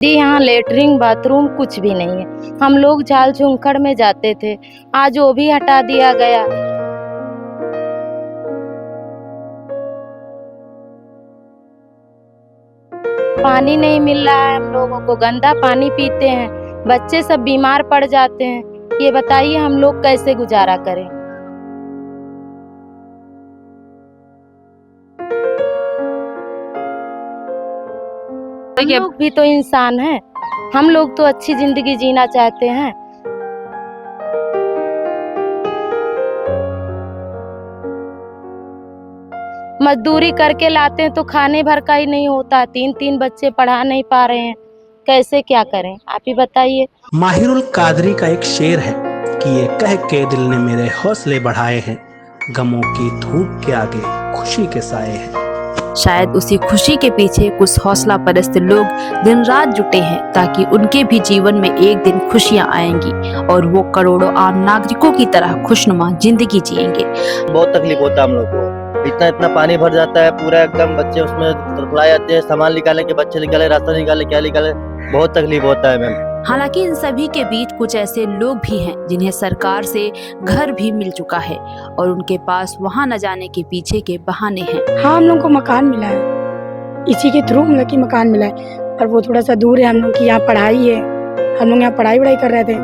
जी, यहाँ latrine bathroom कुछ भी नहीं है। हम लोग झाल झुंखड़ में जाते थे, आज वो भी हटा दिया गया। पानी नहीं मिल रहा है, हम लोगों को गंदा पानी पीते हैं, बच्चे सब बीमार पड़ जाते हैं। ये बताइए हम लोग कैसे गुजारा करें। हम लोग भी तो इंसान हैं, हम लोग तो अच्छी जिंदगी जीना चाहते हैं। मजदूरी करके लाते हैं तो खाने भर का ही नहीं होता, 3-3 बच्चे पढ़ा नहीं पा रहे हैं, कैसे क्या करें आप ही बताइए। माहिरुल कादरी का एक शेर है कि ये कह के दिल ने मेरे हौसले बढ़ाए हैं, गमों की धूप के आगे खुशी के साए हैं। शायद उसी खुशी के पीछे कुछ हौसला परस्त लोग दिन रात जुटे हैं ताकि उनके भी जीवन में एक दिन खुशियां आएंगी और वो करोड़ों आम नागरिकों की तरह खुशनुमा जिंदगी जिएंगे। बहुत तकलीफ होता है हम लोग को, इतना पानी भर जाता है पूरा एकदम, बच्चे उसमें तड़फड़ा जाते हैं, सामान निकालें के बच्चे निकाले, रास्ता निकाले, क्या निकाले, बहुत तकलीफ होता है मैम। हालांकि इन सभी के बीच कुछ ऐसे लोग भी हैं जिन्हें सरकार से घर भी मिल चुका है और उनके पास वहां न जाने के पीछे के बहाने हैं। हाँ, हम लोग को मकान मिला है, इसी के थ्रू मतलब कि मकान मिला है, पर वो थोड़ा सा दूर है। हम लोग की यहाँ पढ़ाई है, हम लोग यहाँ पढ़ाई कर रहे थे,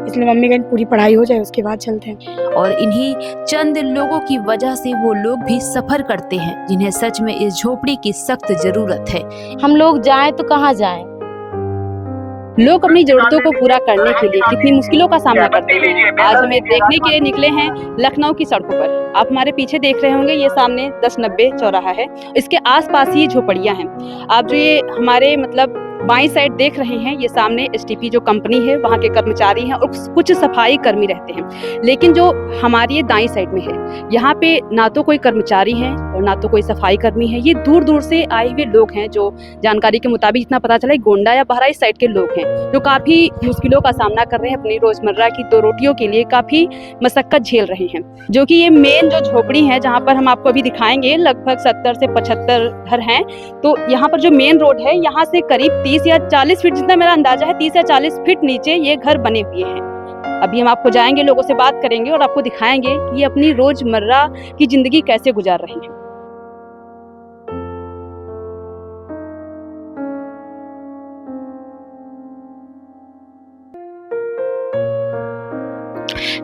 इसलिए मम्मी कहीं पूरी पढ़ाई हो जाए उसके बाद चलते हैं। और इन्हीं चंद लोगों की वजह से वो लोग भी सफर करते हैं जिन्हें सच में इस झोपड़ी की सख्त जरूरत है। हम लोग जाएं तो कहाँ जाएं? लोग अपनी जरूरतों को पूरा करने के लिए कितनी मुश्किलों का सामना करते हैं। आज हमें देखने के लिए निकले हैं लखनऊ की सड़कों पर। आप हमारे पीछे देख रहे होंगे, ये सामने 1090 चौराहा है, इसके आसपास ही झोपड़ियां हैं। आप जो ये हमारे मतलब बाईं साइड देख रहे हैं, ये सामने एसटीपी जो कंपनी है वहाँ के कर्मचारी हैं और कुछ सफाई कर्मी रहते हैं। लेकिन जो हमारी ये दाईं साइड में है, यहाँ पे ना तो कोई कर्मचारी हैं और ना तो कोई सफाई कर्मी है। ये दूर दूर से आए हुए लोग हैं, जो जानकारी के मुताबिक इतना पता चला गोंडा या बहराइच साइड के लोग हैं, जो काफ़ी मुश्किलों का सामना कर रहे हैं, अपनी रोज़मर्रा की 2 रोटियों के लिए काफ़ी मशक्कत झेल रहे हैं। जो कि ये मेन जो झोपड़ी है, जहाँ पर हम आपको अभी दिखाएंगे, लगभग 70 से 75 घर हैं। तो यहाँ पर जो मेन रोड है, यहाँ से करीब 30 या 40 फीट, जितना मेरा अंदाजा है 30 या 40 फीट नीचे ये घर बने हुए हैं। अभी हम आपको जाएंगे, लोगों से बात करेंगे और आपको दिखाएंगे कि ये अपनी रोजमर्रा की जिंदगी कैसे गुजार रहे हैं।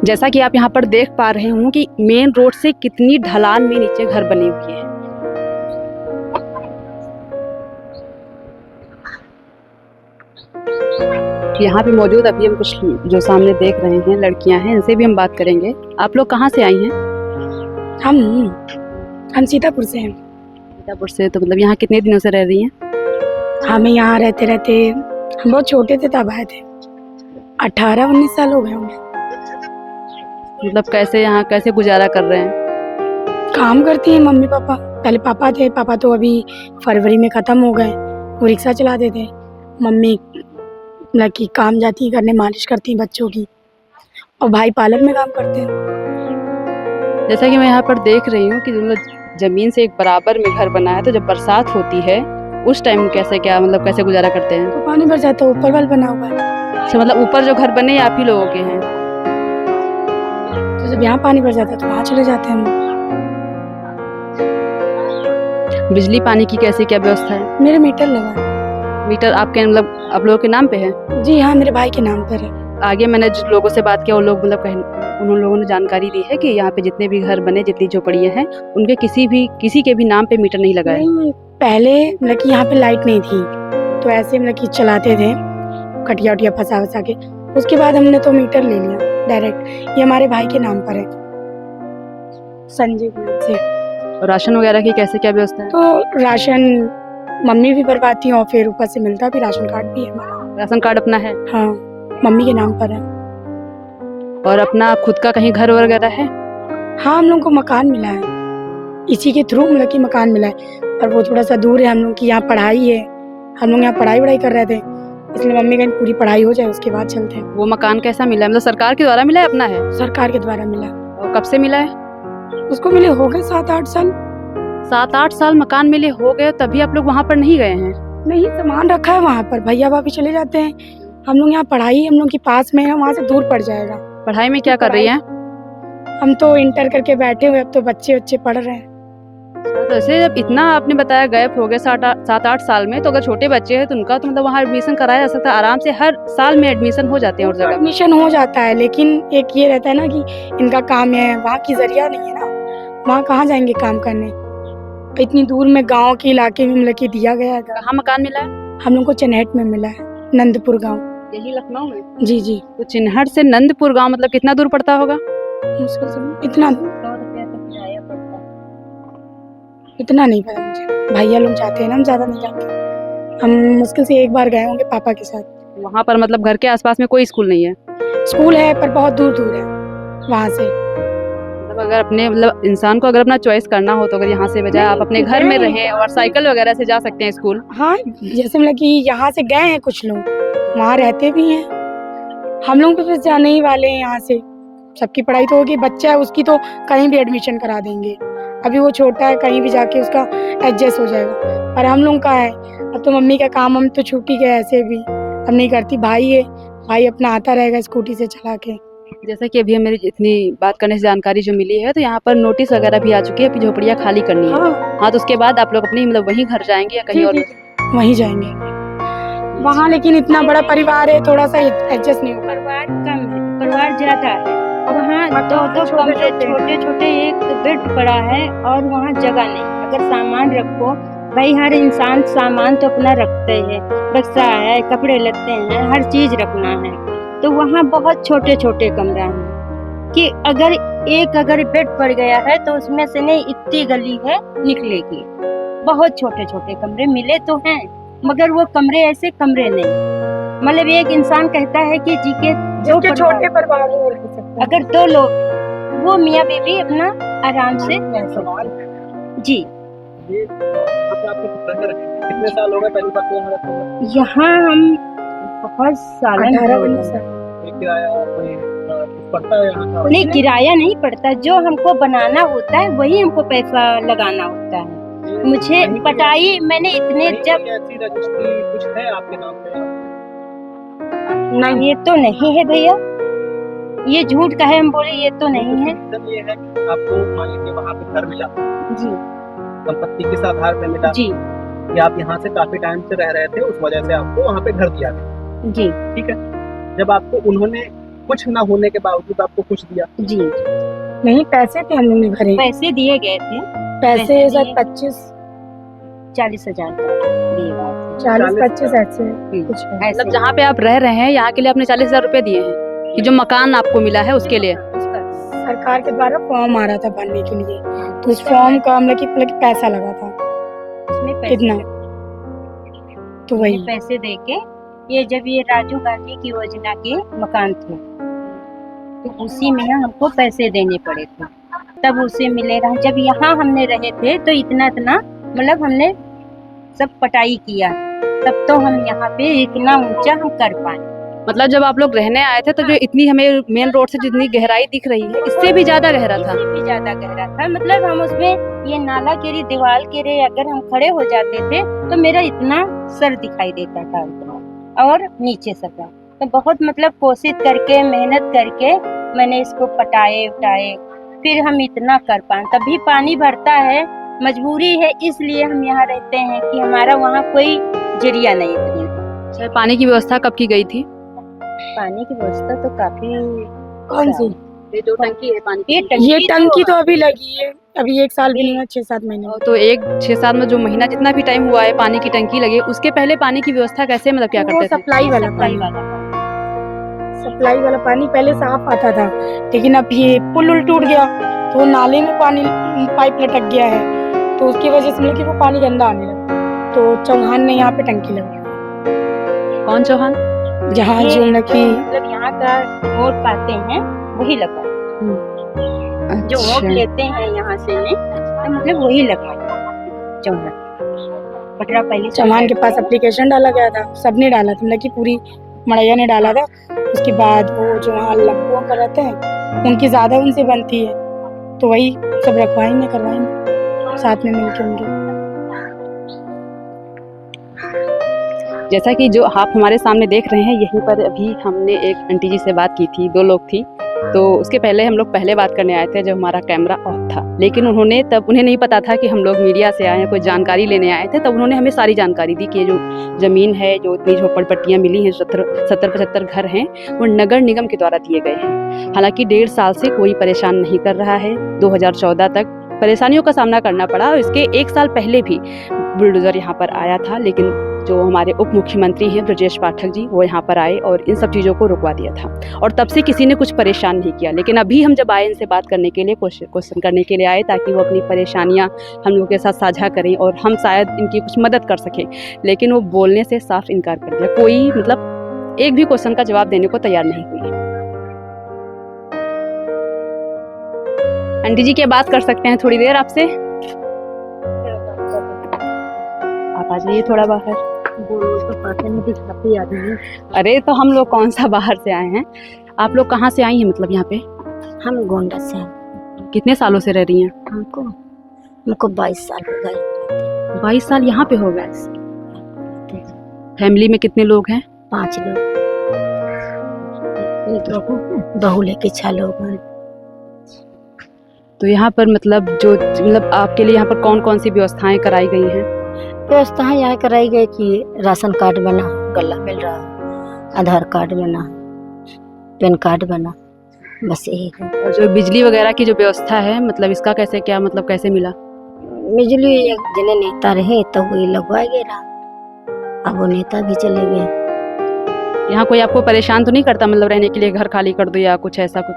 जैसा कि आप यहाँ पर देख पा रहे हों कि मेन रोड से कितनी ढलान में नीचे घर बने हुए हैं। यहाँ पे मौजूद अभी हम कुछ जो सामने देख रहे हैं लड़कियां हैं, इनसे भी हम बात करेंगे। आप लोग कहाँ से आई हैं? हम सीतापुर से हैं। सीतापुर से, तो मतलब यहाँ कितने दिनों से रह रही हैं? हमें यहाँ रहते रहते हम बहुत छोटे थे तब आए थे, 18-19 साल हो गए होंगे। मतलब कैसे यहाँ कैसे गुजारा कर रहे हैं? काम करती हैं मम्मी पापा, पहले पापा थे, पापा तो अभी फरवरी में ख़त्म हो गए। वो रिक्शा चलाते थे, मम्मी मतलब कि काम जाती है करने, मालिश करती हैं बच्चों की, और भाई पार्लर में काम करते हैं। जैसा कि मैं यहाँ पर देख रही हूँ कि मतलब ज़मीन से एक बराबर में घर बना है, तो जब बरसात होती है उस टाइम कैसे कैसे गुजारा करते हैं? तो पानी भर जाता है, ऊपर वाल बना हुआ है। अच्छा, मतलब ऊपर जो घर बने आप ही लोगों के हैं? तो जब यहाँ पानी भर जाता है तो वहाँ चले जाते हैं हम। बिजली पानी की कैसे क्या व्यवस्था है? मेरे मीटर लगा है। मीटर आपके मतलब आप लोगों के नाम पे है? जी हाँ, मेरे भाई के नाम पर है। आगे मैंने जिन लोगों से बात किया, वो लोग मतलब उन लोगों ने जानकारी दी है कि यहाँ पे जितने भी घर बने, जितनी झोपड़ियाँ हैं, उनके किसी के भी नाम पे मीटर नहीं लगा है। नहीं, पहले मतलब कि यहाँ पे लाइट नहीं थी, तो ऐसे मतलब कि चलाते थे कटिया उटिया फंसा के। उसके बाद हमने तो मीटर ले लिया डायरेक्ट। ये हमारे भाई के नाम पर है, संजीव नाम से। और राशन वगैरह की कैसे क्या व्यवस्था है? तो राशन मम्मी भी भरवाती हैं और फिर ऊपर से मिलता भी, राशन कार्ड भी है हमारा। राशन कार्ड अपना है? हाँ, मम्मी के नाम पर है। और अपना खुद का कहीं घर वगैरह है? हाँ, हम लोग को मकान मिला है, इसी के थ्रू मतलब कि मकान मिला है, पर वो थोड़ा सा दूर है। हम लोग की यहाँ पढ़ाई है, हम लोग यहाँ पढ़ाई कर रहे थे, इसलिए मम्मी कहीं पूरी पढ़ाई हो जाए उसके बाद चलते हैं। वो मकान कैसा मिला है? मतलब सरकार के द्वारा मिला है, अपना है? सरकार के द्वारा मिला। और कब से मिला है? उसको मिले हो गए 7-8 साल। 7-8 साल मकान मिले हो गए, तभी आप लोग वहाँ पर नहीं गए हैं? नहीं, सामान रखा है वहाँ पर, भैया भाभी चले जाते हैं। हम लोग यहाँ पढ़ाई हम लोग के पास में है, वहाँ से दूर पड़ जाएगा। पढ़ाई में क्या कर रही हैं? हम तो इंटर करके बैठे हुए, अब तो बच्चे पढ़ रहे हैं। तो ऐसे जब इतना आपने बताया गैप हो गया 7-8 साल में, तो अगर छोटे बच्चे हैं तो उनका तो मतलब वहाँ एडमिशन कराया जा सकता है आराम से, हर साल में एडमिशन हो जाते हैं और जगह। एडमिशन हो जाता है, लेकिन एक ये रहता है ना कि इनका काम है, वहाँ की जरिया नहीं है ना, वहाँ कहाँ जाएंगे काम करने। इतनी दूर में गांव के इलाके में मतलब कि दिया गया है। कहाँ मकान मिला है? हम लोग को चिन्हट में मिला है, नंदपुर गांव। यही लखनऊ में? जी जी। तो चिन्हट से नंदपुर गांव मतलब कितना दूर पड़ता होगा? मुश्किल से इतना नहीं पता मुझे, भैया लोग जाते हैं ना, हम ज्यादा नहीं जाते। हम मुश्किल से एक बार गए होंगे पापा के साथ। वहाँ पर मतलब घर के आसपास में कोई स्कूल नहीं है? स्कूल है पर बहुत दूर दूर है वहाँ से। मतलब अगर अपने मतलब इंसान को अगर अपना चॉइस करना हो तो अगर यहाँ से बजाय आप अपने घर में रहें और साइकिल वगैरह से जा सकते हैं स्कूल। हाँ, जैसे मतलब कि यहाँ से गए हैं कुछ लोग, वहाँ रहते भी हैं। हम लोग तो बस जाने ही वाले हैं यहाँ से। सबकी पढ़ाई तो होगी, बच्चा है उसकी तो कहीं भी एडमिशन करा देंगे। अभी वो छोटा है, कहीं भी जाके उसका एडजस्ट हो जाएगा। पर हम लोग का है, अब तो मम्मी का काम हम तो छुट्टी गए ऐसे भी अब नहीं करती। भाई है, भाई अपना आता रहेगा स्कूटी से चला के। जैसा कि अभी हमें इतनी बात करने से जानकारी जो मिली है, तो यहाँ पर नोटिस वगैरह भी आ चुकी है कि झोपड़ियाँ खाली करनी है। हाँ, तो उसके बाद आप लोग अपनी मतलब वहीं घर जाएंगे या कहीं और? वहीं जाएंगे वहाँ, लेकिन इतना बड़ा परिवार है, थोड़ा सा एडजस्ट नहीं होगा। परिवार कम है, परिवार ज्यादा है। वहाँ दो कमरे छोटे छोटे, एक बेड पड़ा है और वहाँ जगह नहीं। अगर सामान रखो, भाई हर इंसान सामान तो अपना रखते हैं, बक्सा है, कपड़े लगते हैं, हर चीज रखना है। तो वहाँ बहुत छोटे छोटे कमरा हैं कि अगर बेड पड़ गया है तो उसमें से नहीं इतनी गली है निकलेगी। बहुत छोटे छोटे कमरे मिले तो हैं, मगर वो कमरे ऐसे कमरे नहीं। मतलब एक इंसान कहता है कि जी के छोटे परिवार में रह सकते हैं। अगर 2 लोग, वो मियाँ बीवी अपना आराम से रह सकते। जी। कितने साल हो गए पहली बार यहाँ रहते हुए? यहाँ हम बहुत साल, 18-19 साल। किराया कोई कुछ पड़ता है यहाँ का? नहीं, किराया नहीं पड़ता। जो हमको बनाना होता है वही हमको पैसा लगाना होता है। मुझे पटाई मैंने इतने जब ऐसी रजिस्ट्री कुछ है आपके नाम पे? नहीं, ये तो नहीं है भैया, ये झूठ का है, हम बोले ये तो नहीं है। ये है कि आपको मान लीजिए वहाँ पे घर मिला जी, संपत्ति किस आधार पे मिला जी, कि आप यहाँ से काफी टाइम से रह रहे थे, उस वजह से आपको वहाँ पे घर दिया गया। जी, ठीक है, जब आपको उन्होंने कुछ ना होने के बावजूद आपको कुछ दिया? जी। नहीं, पैसे थे हम लोग ने भरे, पैसे दिए गए थे, पैसे दिए। शायद 40,000 का दिए गए थे। 40-25 ऐसे कुछ है। ऐसे। मतलब जहाँ पे आप रह रहे हैं यहाँ के लिए आपने 40,000 रुपए दिए हैं कि जो मकान आपको मिला है उसके लिए? सरकार के द्वारा फॉर्म आ रहा था भरने के लिए, तो उस फॉर्म का मतलब कि पैसा लगा था उसमें पैसे इतना, तो वही पैसे दे के ये जब ये राजीव गांधी की योजना के मकान थे तो उसी में हमको पैसे देने पड़े थे, तब उसे मिले रहा। जब यहाँ हमने रहे थे तो इतना मतलब हमने सब पटाई किया, तब तो हम यहाँ पे इतना ऊंचा हम कर पाए। मतलब जब आप लोग रहने आए थे तो जो इतनी हमें मेन रोड से जितनी गहराई दिख रही है इससे भी ज्यादा गहरा था? इससे भी ज्यादा गहरा था। मतलब हम उसमें ये नाला के रे दीवार के रे अगर हम खड़े हो जाते थे तो मेरा इतना सर दिखाई देता था और नीचे सर। तो बहुत मतलब कोशिश करके मेहनत करके मैंने इसको पटाए उठाए, फिर हम इतना कर पाए। तभी पानी भरता है, मजबूरी है, इसलिए हम यहाँ रहते हैं कि हमारा वहाँ कोई जरिया नहीं है। पानी की व्यवस्था कब की गई थी? पानी की व्यवस्था तो काफी। कौन सी? ये जो टंकी है पानी ये की, ये टंकी तो अभी लगी है, अभी 1 साल भी नहीं हुआ, 6-7 महीने। तो 6-7 में जो महीना जितना भी टाइम हुआ है पानी की टंकी लगी, उसके पहले पानी की व्यवस्था कैसे मतलब क्या करते थे? सप्लाई वाला पानी पहले साफ आता था, लेकिन अब ये पुल टूट गया तो नाले में पानी पाइप लटक गया है, तो उसकी वजह से मतलब वो पानी गंदा आने लगा। तो चौहान ने यहाँ पे टंकी लगाई। कौन चौहान? जहाँ जो मतलब यहाँ का वोट पाते हैं वही लगा, जो वोट लेते हैं यहाँ से तो मतलब वही लगा चौहान। बटरा पहले चौहान के पास एप्लीकेशन डाला गया था, सबने डाला था, मतलब कि पूरी मड़ैया ने डाला था। उसके बाद वो जो वहाँ लंबुआ कर रहते हैं उनकी ज्यादा उनसे बनती है, तो वही सब रखवाएंगे करवाएंगे साथ में मिलकर उनके। जैसा कि जो आप हमारे सामने देख रहे हैं, यहीं पर अभी हमने एक आंटी जी से बात की थी, 2 लोग थी। तो उसके पहले हम लोग पहले बात करने आए थे जब हमारा कैमरा ऑफ था, लेकिन उन्हें नहीं पता था कि हम लोग मीडिया से आए हैं, कोई जानकारी लेने आए थे। तब उन्होंने हमें सारी जानकारी दी कि जो ज़मीन है, जो इतनी झोपड़पट्टियाँ मिली हैं, 70-75 घर हैं, वो नगर निगम के द्वारा दिए गए हैं। हालांकि 1.5 साल से कोई परेशान नहीं कर रहा है। 2014 तक परेशानियों का सामना करना पड़ा और इसके 1 साल पहले भी बुलडोज़र यहाँ पर आया था, लेकिन जो हमारे उप मुख्यमंत्री हैं ब्रजेश पाठक जी, वो यहाँ पर आए और इन सब चीज़ों को रुकवा दिया था और तब से किसी ने कुछ परेशान नहीं किया। लेकिन अभी हम जब आए इनसे बात करने के लिए, क्वेश्चन करने के लिए आए, ताकि वो अपनी परेशानियाँ हम लोगों के साथ साझा करें और हम शायद इनकी कुछ मदद कर सकें, लेकिन वो बोलने से साफ इनकार कर दिया। कोई मतलब एक भी क्वेश्चन का जवाब देने को तैयार नहीं हुई। आंटी जी क्या बात कर सकते हैं थोड़ी देर आपसे? आप आ जाइए थोड़ा बाहर। अरे तो हम लोग कौन सा बाहर से आए हैं? आप लोग कहाँ से आई हैं, मतलब यहाँ पे? हम गोंडा से हैं। कितने सालों से रह रही हैं? हमको 22 साल हो गए। 22 साल यहाँ पे हो गए। फैमिली में कितने लोग हैं? 5 लोग। बहू लेके 6 लोग हैं। तो यहाँ पर मतलब आपके लिए यहाँ पर कौन कौन सी व्यवस्थाएं कराई गई हैं? व्यवस्थाएं यहाँ कराई गई कि राशन कार्ड बना, गल्ला मिल रहा, आधार कार्ड बना, पैन कार्ड बना, बस यही है। और जो बिजली वगैरह की जो व्यवस्था है, मतलब इसका कैसे मिला? बिजली एक जने नेता रहे तो वही लगवाए गए रहा, अब वो नेता भी चले गए। यहाँ कोई आपको परेशान तो नहीं करता, मतलब रहने के लिए घर खाली कर दो या कुछ ऐसा कुछ?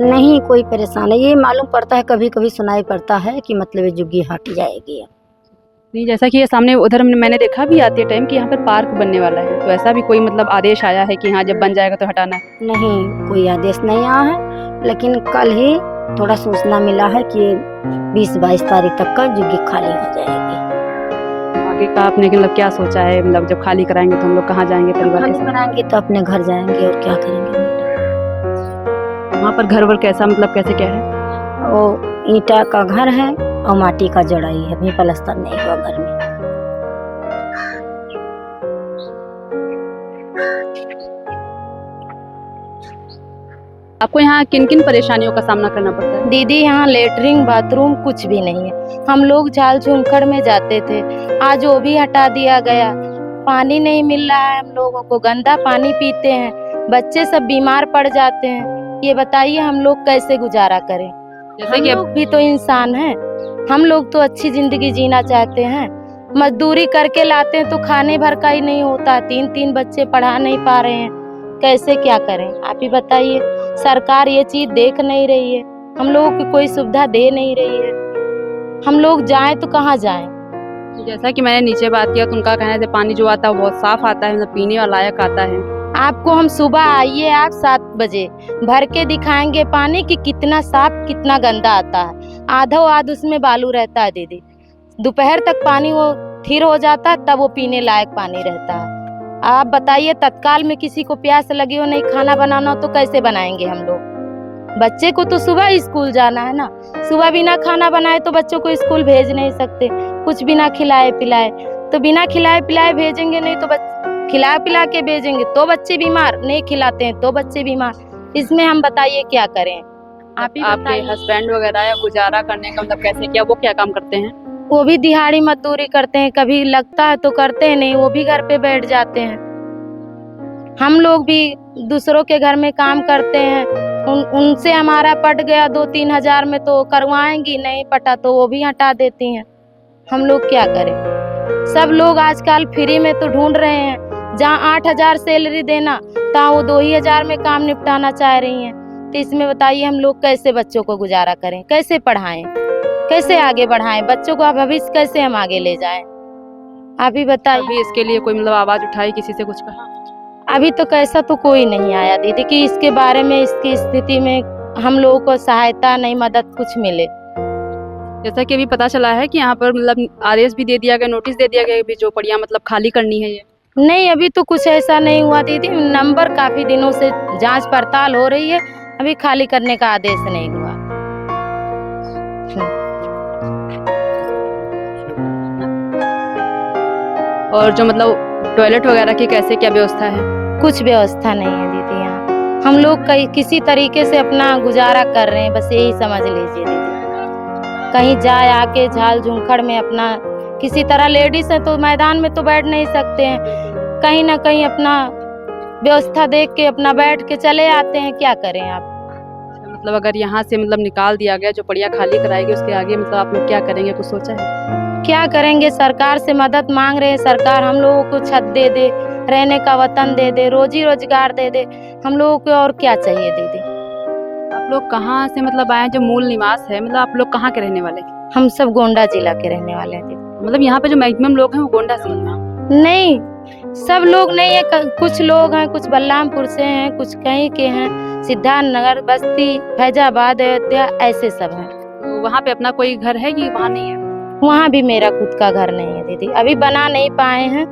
नहीं, कोई परेशान है। ये मालूम पड़ता है, कभी कभी सुनाई पड़ता है कि मतलब ये जुग्गी हट जाएगी। नहीं, जैसा कि ये सामने उधर मैंने देखा भी आते टाइम कि यहाँ पर पार्क बनने वाला है, तो ऐसा भी कोई मतलब आदेश आया है कि हाँ जब बन जाएगा तो हटाना है? नहीं, कोई आदेश नहीं आया है, लेकिन कल ही थोड़ा सूचना मिला है कि 20-22 तारीख तक का जुग्गी खाली हो जाएगी। आगे का आपने मतलब क्या सोचा है, मतलब जब खाली कराएंगे तो हम लोग कहाँ जाएंगे परिवार के साथ? कराएंगे तो अपने घर जाएंगे और क्या करेंगे। वहाँ पर घर वर कैसा, मतलब कैसे क्या है? वो ईंटा का घर है और माटी का जड़ाई है, अभी प्लास्टर नहीं हुआ घर में। आपको यहाँ किन किन परेशानियों का सामना करना पड़ता है? दीदी, यहाँ लेटरिन बाथरूम कुछ भी नहीं है। हम लोग झाल झुनखड़ में जाते थे, आज वो भी हटा दिया गया। पानी नहीं मिल रहा है, हम लोगों को गंदा पानी पीते हैं, बच्चे सब बीमार पड़ जाते हैं। ये बताइए हम लोग कैसे गुजारा करें? जैसे कि हम लोग भी तो इंसान हैं, हम लोग तो अच्छी जिंदगी जीना चाहते हैं। मजदूरी करके लाते हैं तो खाने भर का ही नहीं होता, 3-3 बच्चे पढ़ा नहीं पा रहे हैं, कैसे क्या करें? आप ही बताइए। सरकार ये चीज देख नहीं रही है, हम लोगों को कोई सुविधा दे नहीं रही है, हम लोग जाएं तो कहाँ जाएं? जैसा कि मैंने नीचे बात किया तो उनका कहना है पानी जो आता है वो बहुत साफ आता है, मतलब पीने वाला लायक आता है। आपको हम सुबह आइए, आप 7 बजे भर के दिखाएंगे पानी कि कितना साफ कितना गंदा आता है। आधा उसमें बालू रहता है दीदी। दोपहर तक पानी वो थिर हो जाता है, तब वो पीने लायक पानी रहता है। आप बताइए, तत्काल में किसी को प्यास लगी हो, नहीं खाना बनाना हो तो कैसे बनाएंगे हम लोग? बच्चे को तो सुबह स्कूल जाना है ना, सुबह बिना खाना बनाए तो बच्चों को स्कूल भेज नहीं सकते, कुछ बिना खिलाए पिलाए। तो बिना खिलाए पिलाए भेजेंगे नहीं तो खिला पिला के भेजेंगे तो बच्चे बीमार, नहीं खिलाते हैं तो बच्चे बीमार। इसमें हम बताइए क्या करें? आप ही आपके हस्बैंड वगैरह या गुजारा करने का मतलब कैसे क्या, वो क्या काम करते हैं? वो भी दिहाड़ी मजदूरी करते हैं, कभी लगता है तो करते हैं, नहीं वो भी घर पे बैठ जाते हैं। हम लोग भी दूसरों के घर में काम करते हैं, उनसे हमारा पट गया 2-3 हजार में तो करवाएंगी, नहीं पटा तो वो भी हटा देती हैं। हम लोग क्या करें? सब लोग आजकल फ्री में तो ढूंढ रहे हैं, जहाँ 8 हजार सैलरी देना तहाँ वो 2 ही हजार में काम निपटाना चाह रही हैं। तो इसमें बताइए हम लोग कैसे बच्चों को गुजारा करें, कैसे पढ़ाएं, कैसे आगे बढ़ाएं, बच्चों का भविष्य कैसे हम आगे ले जाएं? आप ही बताइए। अभी इसके लिए कोई मतलब आवाज उठाई, किसी से कुछ कहा? अभी तो कैसा तो कोई नहीं आया दीदी कि इसके बारे में, इसकी स्थिति में हम लोगों को सहायता नहीं, मदद कुछ मिले। जैसा कि अभी पता चला है कि यहाँ पर मतलब आदेश भी दे दिया गया, नोटिस दे दिया गया, जो पड़ियाँ मतलब खाली करनी है। ये नहीं, अभी तो कुछ ऐसा नहीं हुआ दीदी, नंबर काफी दिनों से जांच पड़ताल हो रही है, अभी खाली करने का आदेश नहीं हुआ। और जो मतलब टॉयलेट वगैरह की कैसे क्या व्यवस्था है? कुछ व्यवस्था नहीं है दीदी यहाँ। हम लोग किसी तरीके से अपना गुजारा कर रहे हैं, बस यही समझ लीजिए दीदी। कहीं जाए आके झाल झुंखड़ में अपना किसी तरह, लेडीज है तो मैदान में तो बैठ नहीं सकते हैं, कहीं ना कहीं अपना व्यवस्था देख के अपना बैठ के चले आते हैं। क्या करें आप? मतलब अगर यहाँ से मतलब निकाल दिया गया, जो पड़िया खाली कराएगी, उसके आगे मतलब आप लोग क्या करेंगे, कुछ सोचा है? क्या करेंगे, सरकार से मदद मांग रहे हैं। सरकार हम लोगों को छत दे दे, रहने का वतन दे दे, रोजी रोजगार दे दे, हम लोगों को और क्या चाहिए दीदी। आप लोग कहाँ से मतलब आए, जो मूल निवास है, मतलब आप लोग कहाँ के रहने वाले? हम सब गोंडा जिला के रहने वाले हैं दीदी। मतलब यहाँ पे जो मैक्सिमम लोग हैं वो गोंडा से हैं? नहीं, सब लोग नहीं है, कुछ लोग हैं, कुछ बलरामपुर से हैं, कुछ कहीं के हैं, सिद्धार्थनगर, बस्ती, फैजाबाद, अयोध्या, ऐसे सब हैं। तो वहाँ पे अपना कोई घर है कि वहाँ नहीं है? वहाँ भी मेरा खुद का घर नहीं है दीदी, अभी बना नहीं पाए हैं।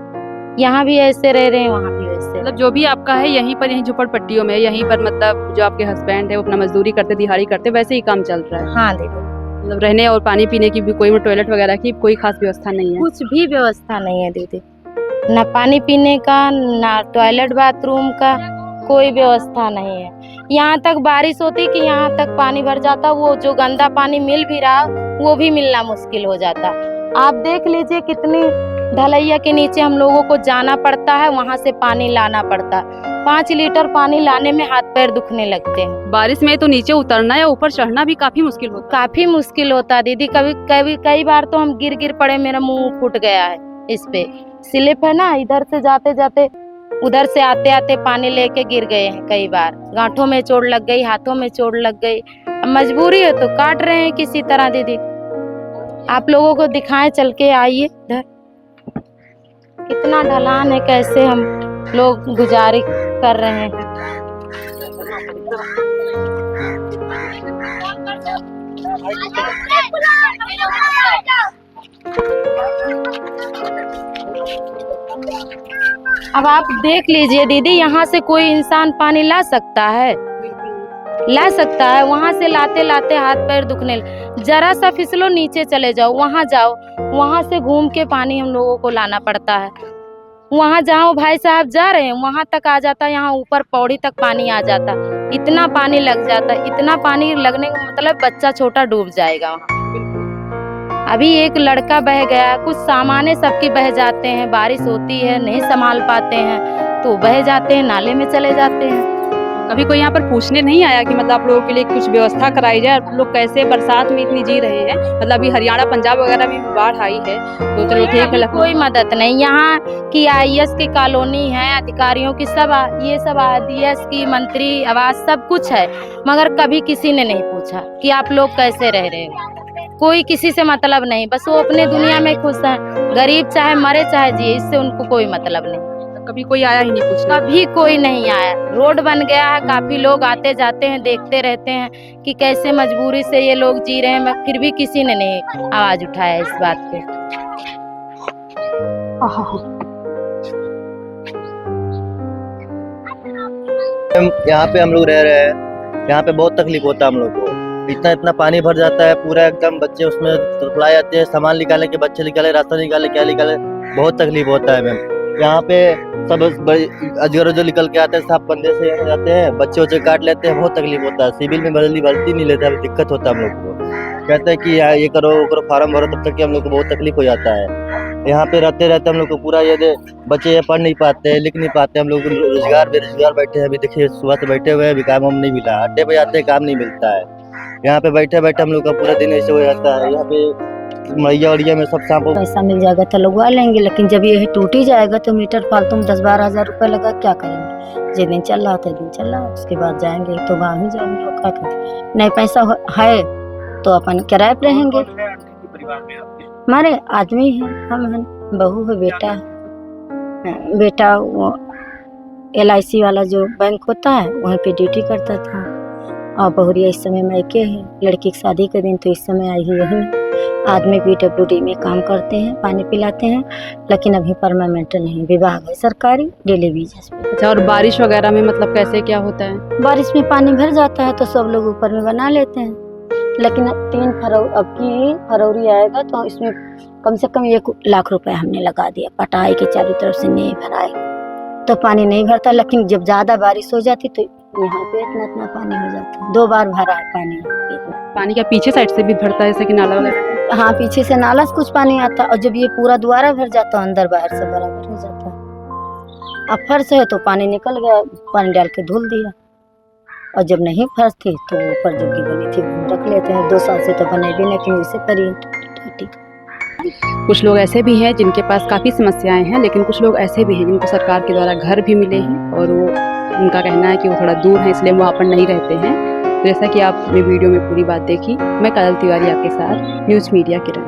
यहाँ भी ऐसे रह रहे हैं, वहाँ भी वैसे। मतलब जो भी आपका है यहीं पर, यहीं झोपड़पट्टियों में, यहीं पर मतलब जो आपके हस्बैंड है वो अपना मजदूरी करते, दिहाड़ी करते, वैसे ही काम चल रहा है? हाँ दीदी। मतलब रहने और पानी पीने की भी कोई, टॉयलेट वगैरह की कोई खास व्यवस्था नहीं है? कुछ भी व्यवस्था नहीं है दीदी, ना पानी पीने का, ना टॉयलेट बाथरूम का, कोई व्यवस्था नहीं है। यहाँ तक बारिश होती कि यहाँ तक पानी भर जाता, वो जो गंदा पानी मिल भी रहा वो भी मिलना मुश्किल हो जाता। आप देख लीजिए कितनी ढलैया के नीचे हम लोगों को जाना पड़ता है, वहाँ से पानी लाना पड़ता है। 5 लीटर पानी लाने में हाथ पैर दुखने लगते हैं। बारिश में तो नीचे उतरना या ऊपर चढ़ना भी काफी मुश्किल होता है। काफी मुश्किल होता है दीदी, कई बार तो हम गिर पड़े, मेरा मुंह फूट गया है इस पे। स्लिप है ना, इधर से जाते जाते उधर से आते आते पानी लेके गिर गए हैं कई बार। गांठों में चोट लग गई, हाथों में चोट लग गई। अब मजबूरी है तो काट रहे हैं किसी तरह दीदी। आप लोगों को दिखाएं, चल के आइए इधर, कितना ढलान है, कैसे हम लोग गुजारी कर रहे हैं। अब आप देख लीजिए दीदी, यहाँ से कोई इंसान पानी ला सकता है? ला सकता है? वहाँ से लाते लाते हाथ पैर दुखने, जरा सा फिसलो नीचे चले जाओ, वहाँ से घूम के पानी हम लोगों को लाना पड़ता है। वहाँ जहाँ भाई साहब जा रहे हैं वहाँ तक आ जाता, यहाँ ऊपर पौड़ी तक पानी आ जाता। इतना पानी लग जाता, इतना पानी लगने का मतलब बच्चा छोटा डूब जाएगा वहाँ। अभी एक लड़का बह गया, कुछ सामाने सबके बह जाते हैं, बारिश होती है नहीं संभाल पाते हैं तो बह जाते हैं, नाले में चले जाते हैं। कभी कोई यहाँ पर पूछने नहीं आया कि मतलब आप लोगों के लिए कुछ व्यवस्था कराई जाए? आप लोग कैसे बरसात में इतनी जी रहे हैं, मतलब अभी हरियाणा पंजाब वगैरह में भी बाढ़ आई है, तो चलो ठीक है, कोई मदद नहीं। यहाँ की IAS की कॉलोनी है, अधिकारियों की सब, ये सब IAS की मंत्री आवास सब कुछ है, मगर कभी किसी ने नहीं पूछा कि आप लोग कैसे रह रहे हैं। कोई किसी से मतलब नहीं, बस वो अपने दुनिया में खुश है। गरीब चाहे मरे चाहे जिए, इससे उनको कोई मतलब नहीं। कभी कोई आया ही नहीं पूछने? कभी कोई नहीं आया। रोड बन गया है, काफी लोग आते जाते हैं, देखते रहते हैं कि कैसे मजबूरी से ये लोग जी रहे हैं, फिर भी किसी ने नहीं आवाज उठाया इस बात पे। यहाँ पे हम लोग रह रहे हैं, यहाँ पे बहुत तकलीफ होता है हम लोग को। इतना पानी भर जाता है पूरा एकदम, बच्चे उसमें तड़फड़ाए जाते हैं, सामान निकालने के, बच्चे निकाले, रास्ता निकाले, क्या निकाले, बहुत तकलीफ होता है मैम। यहाँ पे सब अजगर जो निकल के आते हैं, सांप कंधे से जाते हैं, बच्चे उच्चे काट लेते हैं, बहुत तकलीफ होता है। सिविल में भर्ती नहीं लेते, हमें दिक्कत होता है हम लोग को। कहते हैं कि ये करो वो करो, फार्म भरो, तब तक कि हम लोग को बहुत तकलीफ हो जाता है। यहाँ पे रहते रहते हम लोग को पूरा ये बच्चे ये पढ़ नहीं पाते, लिख नहीं पाते, हम लोग रोजगार बेरोजगार बैठे हैं। अभी देखिए सुबह से बैठे हुए हैं, अभी काम हम नहीं मिला, अड्डे पे जाते हैं, काम नहीं मिलता है। यहाँ पे बैठे बैठे हम लोग का पूरा दिन ऐसे हो जाता है। यहाँ पे मैया उड़िया में सब सांप। पैसा मिल जाएगा तो लगवा लेंगे, लेकिन जब ये टूट ही जाएगा तो मीटर फालतू में 10-12 हज़ार रुपये लगा क्या करेंगे? जिस दिन चल रहा था दिन चल रहा, उसके बाद जाएंगे तो गाँव ही जाएंगे और क्या करेंगे? नहीं पैसा है तो अपन किराए पे रहेंगे। हमारे आदमी हैं, हम हैं, बहू है, बेटा है। बेटा वो LIC वाला जो बैंक होता है वहीं पे ड्यूटी करता था, और बहुरिया इस समय मायके है। लड़की की शादी के दिन तो इस समय आई ही यहीं। आदमी PWD में काम करते हैं, पानी पिलाते हैं, लेकिन अभी परमानेंट नहीं, विभाग है सरकारी, डेली बेसिस पे। अच्छा, और बारिश वगैरह में मतलब कैसे क्या होता है? बारिश में पानी भर जाता है तो सब लोग ऊपर में बना लेते हैं, लेकिन 3 फरवरी आएगा तो इसमें कम से कम 1 लाख रुपए हमने लगा दिया, पटाई के चारों तरफ से नहीं भराए तो पानी नहीं भरता, लेकिन जब ज्यादा बारिश हो जाती तो यहाँ पे इतना इतना पानी हो जाता है। 2 बार भरा है पानी इतना। पानी का पीछे साइड से भी भरता है, जैसे कि नाला वगैरह? हाँ, पीछे से नाला से कुछ पानी आता और जब ये पूरा दोबारा भर जाता अंदर बाहर से बराबर हो जाता है। अब फर्श है तो पानी निकल गया, पानी डाल के धुल दिया, और जब नहीं फर्श थी तो ऊपर जो की बनी थी रख लेते हैं। 2 साल से तो बने भी नहीं, लेकिन इसे करिए ठीक। कुछ लोग ऐसे भी हैं जिनके पास काफ़ी समस्याएं हैं, लेकिन कुछ लोग ऐसे भी हैं जिनको सरकार के द्वारा घर भी मिले हैं और वो उनका कहना है कि वो थोड़ा दूर है इसलिए वो वहाँ पर नहीं रहते हैं। जैसा कि आपने वीडियो में पूरी बात देखी, मैं काजल तिवारी आपके साथ, न्यूज़ मीडिया किरण।